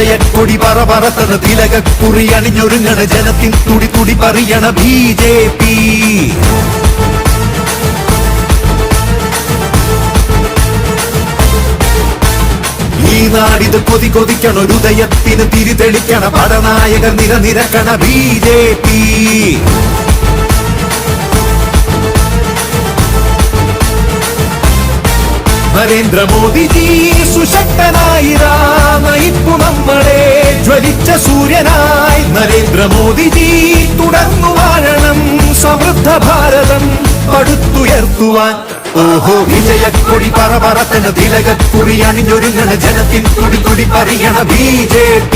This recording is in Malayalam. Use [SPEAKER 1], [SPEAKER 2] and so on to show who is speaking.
[SPEAKER 1] വിജയക്കൊടി പറപറത്തണ തിലകക്കുറി അണിഞ്ഞൊരുങ്ങണ ജനത്തിൻ തുടി തുടി പറയണ BJP. ഈ നാടിത് കൊതി കൊതിക്കണ ഹൃദയത്തിന് തിരിതെളിക്കണ പടനായകർ നിരനിരക്കണ BJP. നരേന്ദ്രമോദിജി സുശക്തനായി നയിപ്പു നമ്മളെ ജ്വലിച്ച സൂര്യനായി. നരേന്ദ്രമോദിജി തുടർന്നു വാഴണം സമൃദ്ധ ഭാരതം പടുത്തുയർത്തുവാൻ. ഓഹോ വിജയക്കൊടി പറപറത്തണ തിലകക്കുറി അണിഞ്ഞൊരുങ്ങണ ജനത്തിൻ തുടി തുടി പറയണ BJP.